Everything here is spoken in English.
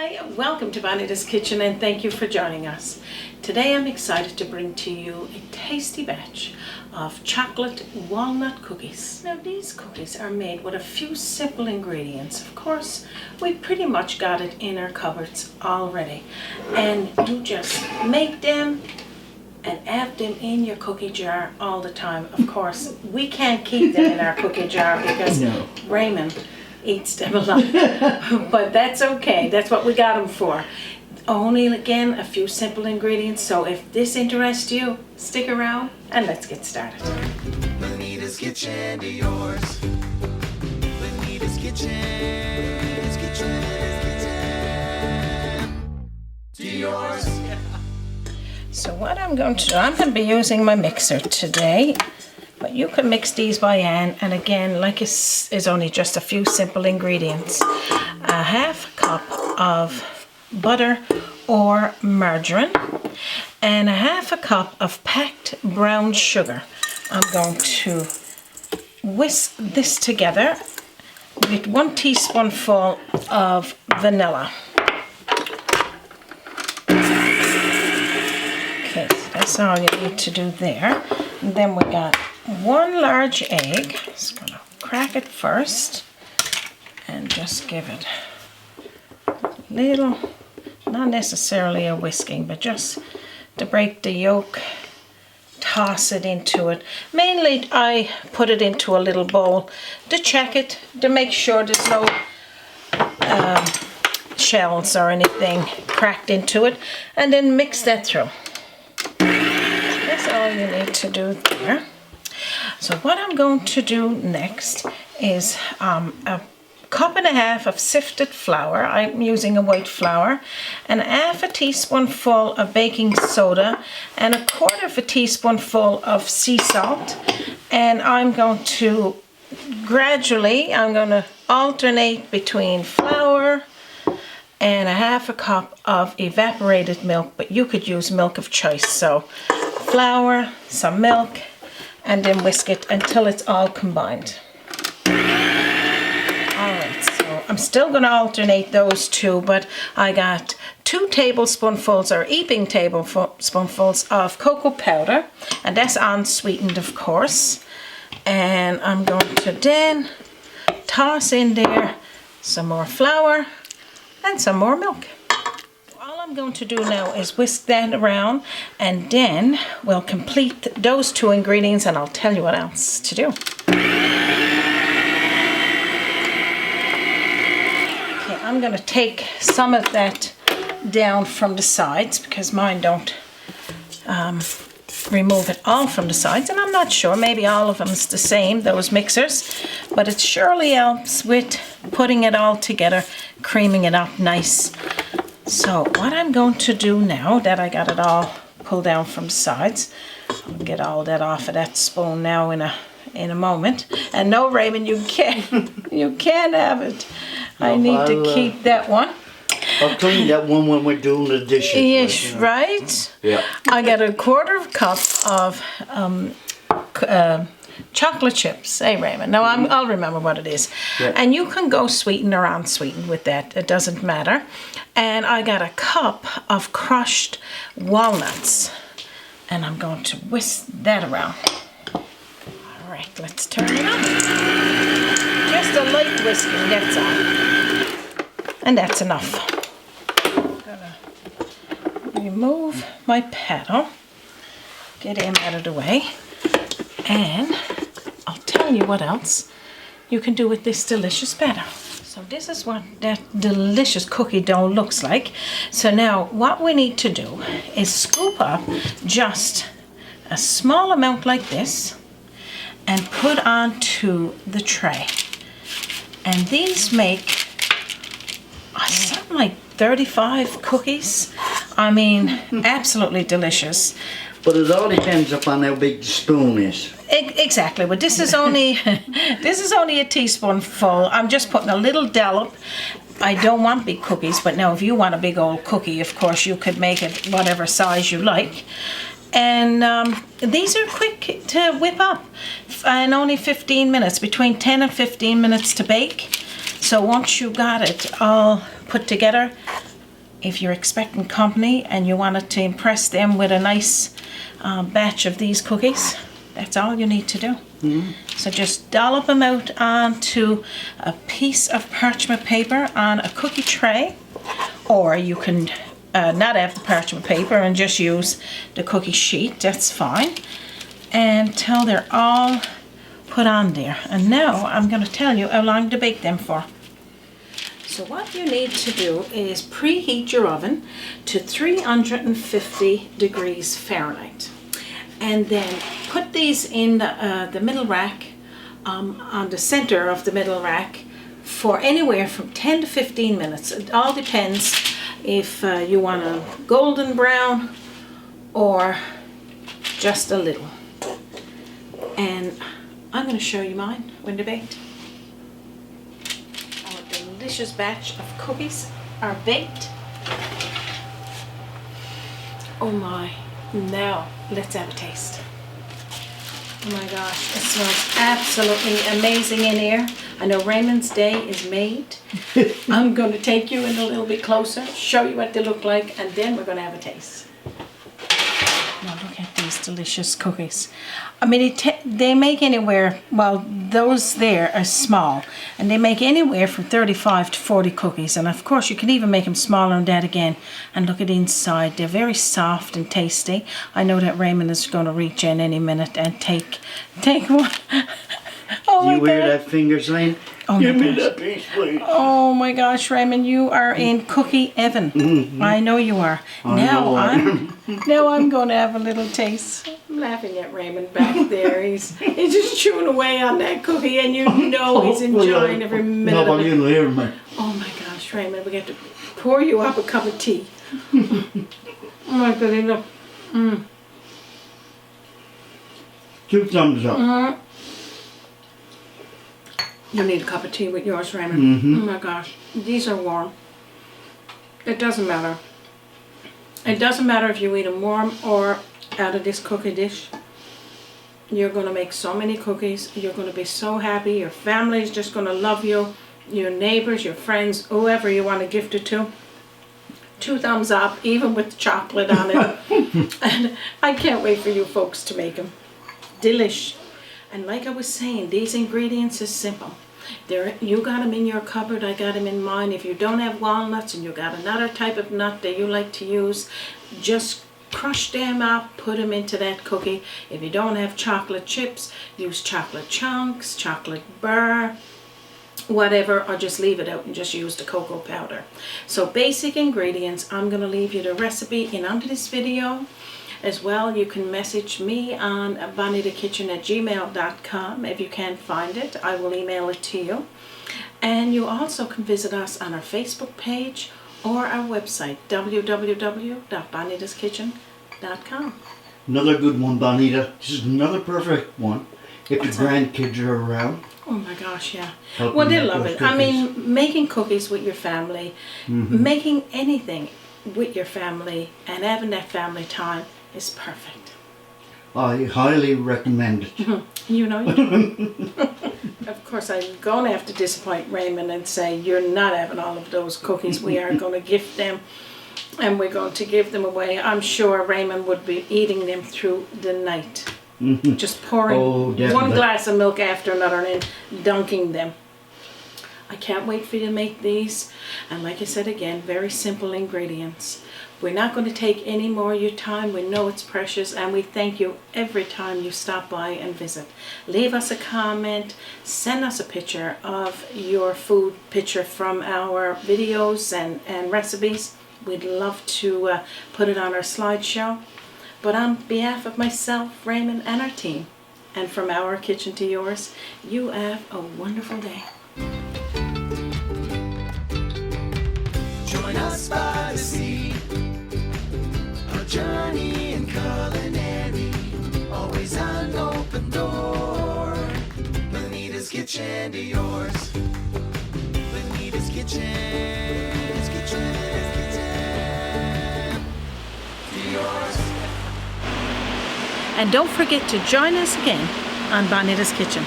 Hi, welcome to Bonita's Kitchen and thank you for joining us. Today I'm excited to bring to you a tasty batch of chocolate walnut cookies. Now these cookies are made with a few simple ingredients. Of course, we pretty much got it in our cupboards already. And you just make them and have them in your cookie jar all the time. Of course, we can't keep them in our cookie jar because Raymond eats them a lot, but that's okay. That's what we got them for. Only, again, a few simple ingredients. So if this interests you, stick around and let's get started. Bonita's kitchen to yours. Bonita's kitchen. It's kitchen to yours. So what I'm going to do, I'm going to be using my mixer today. But you can mix these by hand, and again, like it's only just a few simple ingredients. A half cup of butter or margarine, and a half a cup of packed brown sugar. I'm going to whisk this together with 1 teaspoonful of vanilla. Okay, so that's all you need to do there. And then we got 1 large egg. Just gonna crack it first and just give it a little, not necessarily a whisking, but just to break the yolk. Toss it into it. Mainly I put it into a little bowl to check it, to make sure there's no shells or anything cracked into it, and then mix that through. That's all you need to do there. So what I'm going to do next is a cup and a half of sifted flour. I'm using a white flour, and half a teaspoonful of baking soda, and 1/4 teaspoonful of sea salt. And I'm going to gradually, I'm going to alternate between flour and a half a cup of evaporated milk, but you could use milk of choice. So flour, some milk, and then whisk it until it's all combined. Alright, so I'm still going to alternate those two, but I got 2 tablespoonfuls or heaping tablespoonfuls of cocoa powder, and that's unsweetened, of course. And I'm going to then toss in there some more flour and some more milk. All I'm going to do now is whisk that around, and then we'll complete those 2 ingredients and I'll tell you what else to do. Okay, I'm going to take some of that down from the sides because mine don't remove it all from the sides, and I'm not sure, maybe all of them is the same, those mixers, but it surely helps with putting it all together, creaming it up nice. So what I'm going to do now that I got it all pulled down from the sides, I'll get all that off of that spoon now in a moment. And no, Raymond, you can't have it. I need to keep that one. I'll clean that one when we're doing the dishes. Yes, right? Yeah. I got 1/4 cup of chocolate chips. Hey, Raymond. Now I'll remember what it is. Yeah. And you can go sweetened or unsweetened with that. It doesn't matter. And I got 1 cup of crushed walnuts. And I'm going to whisk that around. All right, let's turn it on. Just a light whisking, that's all. And that's enough. I'm gonna remove my paddle. Get him out of the way. And I'll tell you what else you can do with this delicious batter. So this is what that delicious cookie dough looks like. So now what we need to do is scoop up just a small amount like this and put onto the tray. And these make something like 35 cookies. I mean, absolutely delicious. But it all depends upon how big the spoon is. Exactly, but this is only a teaspoonful. I'm just putting a little dollop. I don't want big cookies, but now if you want a big old cookie, of course you could make it whatever size you like. And these are quick to whip up, and only 15 minutes, between 10 and 15 minutes to bake. So once you got it all put together, if you're expecting company and you wanted to impress them with a nice batch of these cookies, that's all you need to do. So just dollop them out onto a piece of parchment paper on a cookie tray, or you can not have the parchment paper and just use the cookie sheet, that's fine, until they're all put on there. And now I'm going to tell you how long to bake them for. So what you need to do is preheat your oven to 350 degrees Fahrenheit. And then put these in the middle rack, on the center of the middle rack, for anywhere from 10 to 15 minutes. It all depends if you want a golden brown or just a little. And I'm going to show you mine when they're baked. Our delicious batch of cookies are baked. Oh my. Now, let's have a taste. Oh my gosh, it smells absolutely amazing in here. I know Raymond's day is made. I'm going to take you in a little bit closer, show you what they look like, and then we're going to have a taste. Now look at these delicious cookies. I mean, they make anywhere, well, those there are small, and they make anywhere from 35 to 40 cookies. And of course, you can even make them smaller than that again. And look at the inside. They're very soft and tasty. I know that Raymond is going to reach in any minute and take one. Oh, you wear that finger saying, oh, give me that piece, please. Oh my gosh, Raymond, you are in cookie heaven. I know you are. Now I'm going to have a little taste. I'm laughing at Raymond back there. He's just chewing away on that cookie, and you know he's enjoying every minute of it. Nobody will hear me. Oh my gosh, Raymond, we got to pour you up a cup of tea. Oh my goodness, look. 2 thumbs up. You need a cup of tea with yours, Raymond. Oh my gosh, these are warm. It doesn't matter. It doesn't matter if you eat them warm or out of this cookie dish. You're going to make so many cookies. You're going to be so happy. Your family's just going to love you. Your neighbors, your friends, whoever you want to gift it to. 2 thumbs up, even with chocolate on it. And I can't wait for you folks to make them. Delish. And like I was saying, these ingredients is simple. You got them in your cupboard, I got them in mine. If you don't have walnuts and you got another type of nut that you like to use, just crush them up, put them into that cookie. If you don't have chocolate chips, use chocolate chunks, chocolate burr, whatever, or just leave it out and just use the cocoa powder. So basic ingredients. I'm going to leave you the recipe in under this video. As well, you can message me on bonitakitchen@gmail.com. If you can't find it, I will email it to you. And you also can visit us on our Facebook page or our website, www.bonitaskitchen.com. Another good one, Bonita. This is another perfect one. If the grandkids are around. Oh my gosh, yeah. Well, they love it. Cookies. I mean, making cookies with your family, making anything with your family and having that family time is perfect. I highly recommend it. You know you do. Of course, I'm going to have to disappoint Raymond and say you're not having all of those cookies. We are going to gift them, and we're going to give them away. I'm sure Raymond would be eating them through the night. Just pouring one glass of milk after another and dunking them. I can't wait for you to make these. And like I said again, very simple ingredients. We're not going to take any more of your time. We know it's precious, and we thank you every time you stop by and visit. Leave us a comment. Send us a picture of your food picture from our videos and recipes. We'd love to put it on our slideshow. But on behalf of myself, Raymond, and our team, and from our kitchen to yours, you have a wonderful day. Join us by the sea, a journey in culinary, always an open door. Bonita's Kitchen to yours. Bonita's Kitchen, to yours. And don't forget to join us again on Bonita's Kitchen.